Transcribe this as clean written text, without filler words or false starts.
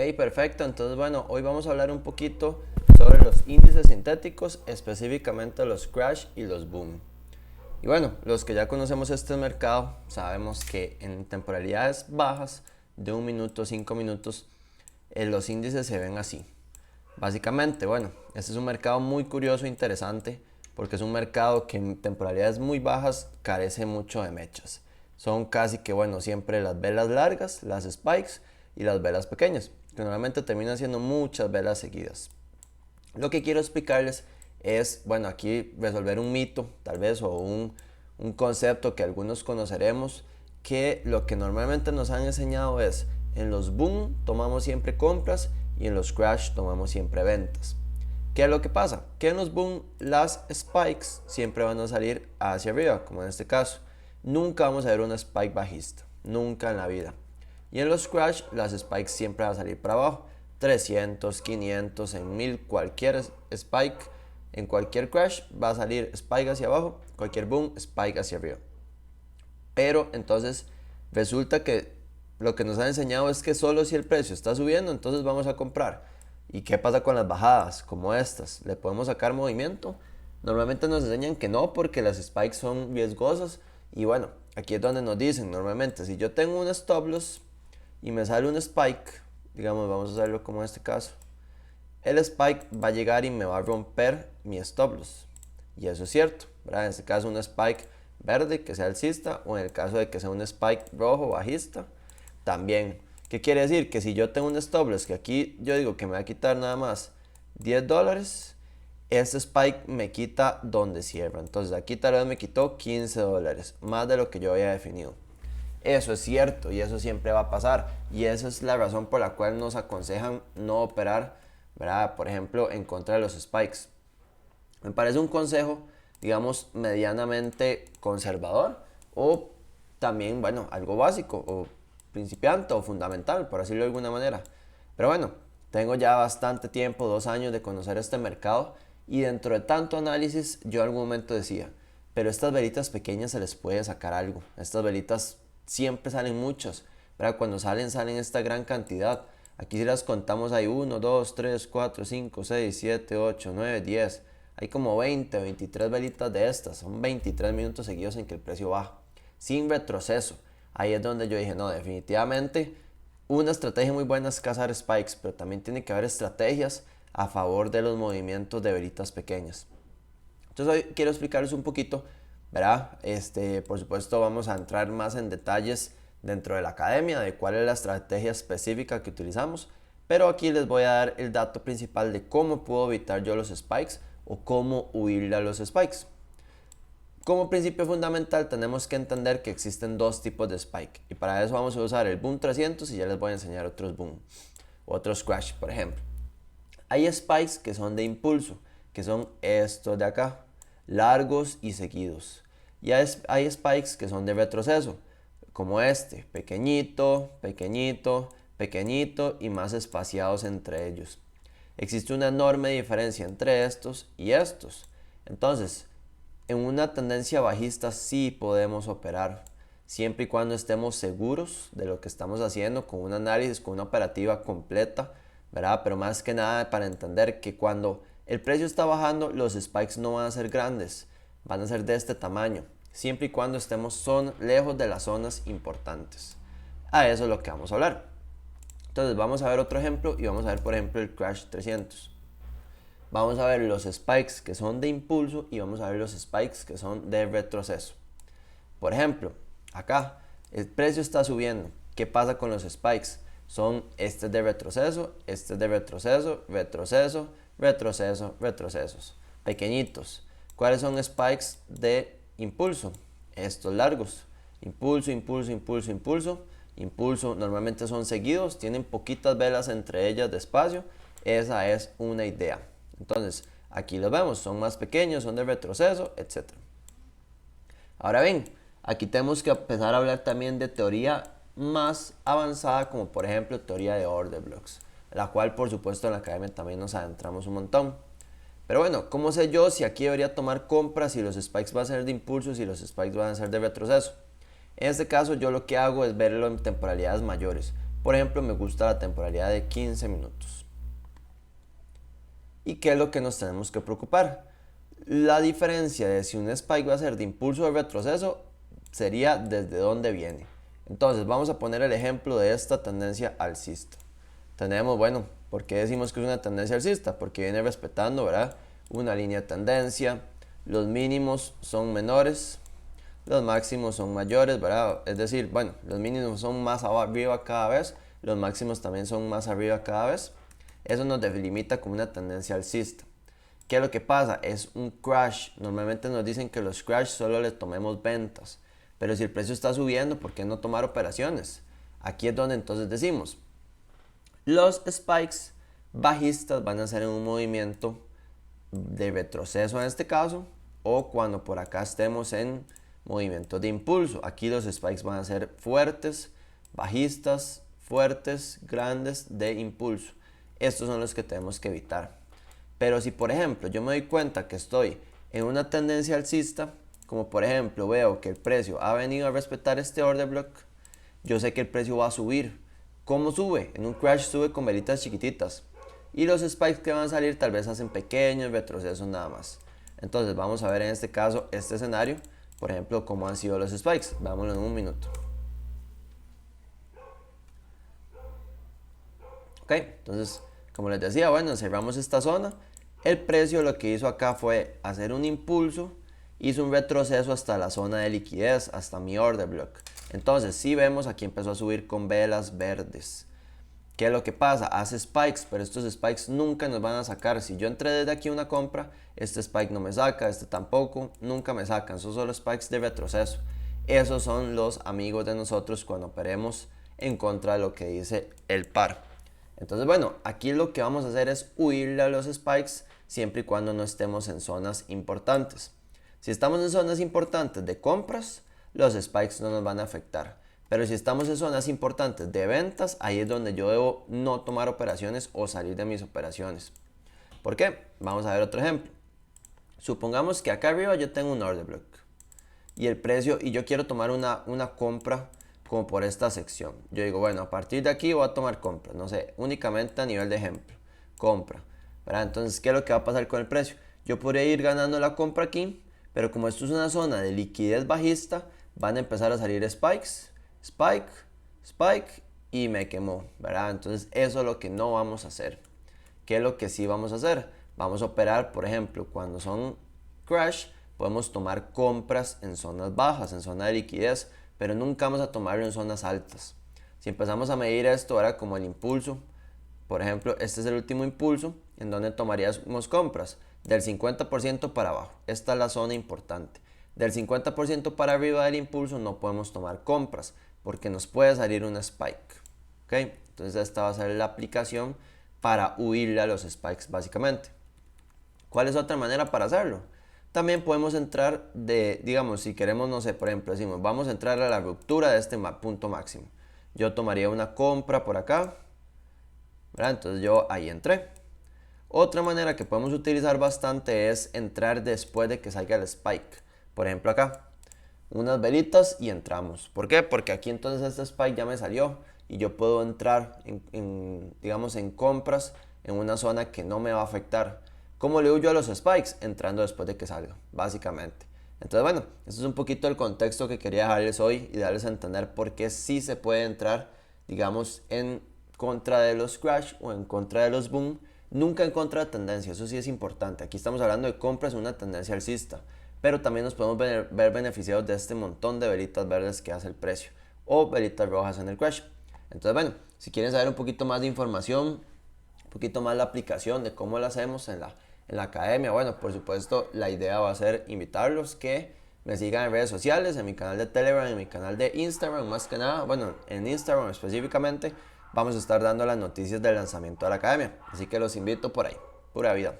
Ok, perfecto. Entonces, bueno, hoy vamos a hablar un poquito sobre los índices sintéticos, específicamente los crash y los boom. Y bueno, los que ya conocemos este mercado, sabemos que en temporalidades bajas de 1 minuto, 5 minutos, los índices se ven así. Básicamente, bueno, este es un mercado muy curioso e interesante porque es un mercado que en temporalidades muy bajas carece mucho de mechas. Son casi que, bueno, siempre las velas largas, las spikes y las velas pequeñas, que normalmente terminan siendo muchas velas seguidas. Lo que quiero explicarles es, bueno, aquí resolver un mito, tal vez, o un concepto que algunos conoceremos, que lo que normalmente nos han enseñado es, en los boom tomamos siempre compras y en los crash tomamos siempre ventas. ¿Qué es lo que pasa? Que en los boom las spikes siempre van a salir hacia arriba, como en este caso. Nunca vamos a ver una spike bajista, nunca en la vida. Y en los crash las spikes siempre van a salir para abajo. 300, 500, en 1000, cualquier spike, en cualquier crash va a salir spike hacia abajo, cualquier boom, spike hacia arriba. Pero entonces resulta que lo que nos han enseñado es que solo si el precio está subiendo, entonces vamos a comprar. ¿Y qué pasa con las bajadas como estas? ¿Le podemos sacar movimiento? Normalmente nos enseñan que no, porque las spikes son riesgosas. Y bueno, aquí es donde nos dicen normalmente, si yo tengo un stop loss y me sale un spike, digamos, vamos a hacerlo como en este caso, el spike va a llegar y me va a romper mi stop loss. Y eso es cierto, ¿verdad? En este caso un spike verde que sea alcista, o en el caso de que sea un spike rojo bajista, también. ¿Qué quiere decir? Que si yo tengo un stop loss que aquí yo digo que me va a quitar nada más $10, este spike me quita donde cierra. Entonces aquí tal vez me quitó $15, más de lo que yo había definido. Eso es cierto y eso siempre va a pasar, y esa es la razón por la cual nos aconsejan no operar, ¿verdad? Por ejemplo, en contra de los spikes. Me parece un consejo, digamos, medianamente conservador, o también, bueno, algo básico o principiante o fundamental, por decirlo de alguna manera. Pero bueno, tengo ya bastante tiempo, 2 años de conocer este mercado, y dentro de tanto análisis yo en algún momento decía, pero estas velitas pequeñas se les puede sacar algo. Estas velitas siempre salen muchas, ¿verdad? Cuando salen esta gran cantidad. Aquí si las contamos hay 1, 2, 3, 4, 5, 6, 7, 8, 9, 10. Hay como 20, 23 velitas de estas. Son 23 minutos seguidos en que el precio baja, sin retroceso. Ahí es donde yo dije, no, definitivamente una estrategia muy buena es cazar spikes, pero también tiene que haber estrategias a favor de los movimientos de velitas pequeñas. Entonces hoy quiero explicarles un poquito, ¿verdad? Por supuesto vamos a entrar más en detalles dentro de la academia de cuál es la estrategia específica que utilizamos, pero aquí les voy a dar el dato principal de cómo puedo evitar yo los spikes o cómo huirle a los spikes. Como principio fundamental tenemos que entender que existen dos tipos de spike, y para eso vamos a usar el boom 300 y ya les voy a enseñar otros boom, otros crash por ejemplo. Hay spikes que son de impulso, que son estos de acá, largos y seguidos. Y hay spikes que son de retroceso, como este, pequeñito, pequeñito, pequeñito y más espaciados entre ellos. Existe una enorme diferencia entre estos y estos. Entonces, en una tendencia bajista sí podemos operar, siempre y cuando estemos seguros de lo que estamos haciendo, con un análisis, con una operativa completa, ¿verdad? Pero más que nada para entender que cuando el precio está bajando, los spikes no van a ser grandes, van a ser de este tamaño, siempre y cuando estemos lejos de las zonas importantes. A eso es lo que vamos a hablar. Entonces vamos a ver otro ejemplo y vamos a ver por ejemplo el Crash 300. Vamos a ver los spikes que son de impulso y vamos a ver los spikes que son de retroceso. Por ejemplo, acá el precio está subiendo. ¿Qué pasa con los spikes? Son este de retroceso, este de retroceso, retroceso, retroceso, retrocesos. Pequeñitos. ¿Cuáles son spikes de impulso? Estos largos. Impulso, impulso, impulso, impulso. Impulso normalmente son seguidos, tienen poquitas velas entre ellas de espacio. Esa es una idea. Entonces, aquí los vemos, son más pequeños, son de retroceso, etc. Ahora bien, aquí tenemos que empezar a hablar también de teoría más avanzada, como por ejemplo teoría de order blocks, la cual por supuesto en la academia también nos adentramos un montón. Pero bueno, ¿cómo sé yo si aquí debería tomar compras, si los spikes van a ser de impulso, si los spikes van a ser de retroceso? En este caso yo lo que hago es verlo en temporalidades mayores. Por ejemplo, me gusta la temporalidad de 15 minutos. ¿Y qué es lo que nos tenemos que preocupar? La diferencia de si un spike va a ser de impulso o de retroceso sería desde dónde viene. Entonces vamos a poner el ejemplo de esta tendencia alcista. Tenemos, bueno, ¿por qué decimos que es una tendencia alcista? Porque viene respetando, ¿verdad?, una línea de tendencia. Los mínimos son menores, los máximos son mayores, ¿verdad? Es decir, bueno, los mínimos son más arriba cada vez, los máximos también son más arriba cada vez. Eso nos delimita como una tendencia alcista. ¿Qué es lo que pasa? Es un crash. Normalmente nos dicen que los crash solo le tomemos ventas. Pero si el precio está subiendo, ¿por qué no tomar operaciones? Aquí es donde entonces decimos, los spikes bajistas van a ser en un movimiento de retroceso en este caso, o cuando por acá estemos en movimientos de impulso. Aquí los spikes van a ser fuertes, bajistas, fuertes, grandes, de impulso. Estos son los que tenemos que evitar. Pero si por ejemplo yo me doy cuenta que estoy en una tendencia alcista, como por ejemplo veo que el precio ha venido a respetar este order block, yo sé que el precio va a subir. ¿Cómo sube? En un crash sube con velitas chiquititas. Y los spikes que van a salir tal vez hacen pequeños retrocesos nada más. Entonces vamos a ver en este caso, este escenario, por ejemplo, cómo han sido los spikes. Veámoslo en un minuto. Ok, entonces, como les decía, bueno, cerramos esta zona. El precio lo que hizo acá fue hacer un impulso, hizo un retroceso hasta la zona de liquidez, hasta mi order block. Entonces, si vemos, aquí empezó a subir con velas verdes. ¿Qué es lo que pasa? Hace spikes, pero estos spikes nunca nos van a sacar. Si yo entré desde aquí una compra, este spike no me saca, este tampoco, nunca me sacan. Son solo spikes de retroceso. Esos son los amigos de nosotros cuando operemos en contra de lo que dice el par. Entonces, bueno, aquí lo que vamos a hacer es huirle a los spikes siempre y cuando no estemos en zonas importantes. Si estamos en zonas importantes de compras, los spikes no nos van a afectar. Pero si estamos en zonas importantes de ventas, ahí es donde yo debo no tomar operaciones o salir de mis operaciones. ¿Por qué? Vamos a ver otro ejemplo. Supongamos que acá arriba yo tengo un order block y el precio, y yo quiero tomar una compra como por esta sección. Yo digo, bueno, a partir de aquí voy a tomar compra, no sé, únicamente a nivel de ejemplo, compra, ¿verdad? Entonces, ¿qué es lo que va a pasar con el precio? Yo podría ir ganando la compra aquí, pero como esto es una zona de liquidez bajista, van a empezar a salir spikes, spike, spike, y me quemó, ¿verdad? Entonces, eso es lo que no vamos a hacer. ¿Qué es lo que sí vamos a hacer? Vamos a operar, por ejemplo, cuando son crash, podemos tomar compras en zonas bajas, en zona de liquidez, pero nunca vamos a tomarlo en zonas altas. Si empezamos a medir esto ahora como el impulso, por ejemplo, este es el último impulso en donde tomaríamos compras del 50% para abajo. Esta es la zona importante. Del 50% para arriba del impulso no podemos tomar compras porque nos puede salir una spike. ¿Okay? Entonces esta va a ser la aplicación para huirle a los spikes básicamente. ¿Cuál es otra manera para hacerlo? También podemos entrar digamos, si queremos, no sé, por ejemplo, decimos, vamos a entrar a la ruptura de este punto máximo. Yo tomaría una compra por acá, ¿verdad? Entonces yo ahí entré. Otra manera que podemos utilizar bastante es entrar después de que salga el spike. Por ejemplo acá, unas velitas y entramos. ¿Por qué? Porque aquí entonces este spike ya me salió y yo puedo entrar digamos, en compras en una zona que no me va a afectar. ¿Cómo le huyo a los spikes? Entrando después de que salga, básicamente. Entonces, bueno, eso es un poquito el contexto que quería dejarles hoy y darles a entender por qué sí se puede entrar, digamos, en contra de los crash o en contra de los boom, nunca en contra de tendencia, eso sí es importante. Aquí estamos hablando de compras en una tendencia alcista, pero también nos podemos ver beneficiados de este montón de velitas verdes que hace el precio o velitas rojas en el crash. Entonces, bueno, si quieren saber un poquito más de información, un poquito más la aplicación de cómo la hacemos en la academia, bueno, por supuesto la idea va a ser invitarlos que me sigan en redes sociales, en mi canal de Telegram, en mi canal de Instagram, más que nada, bueno, en Instagram específicamente vamos a estar dando las noticias del lanzamiento de la academia, así que los invito por ahí, pura vida.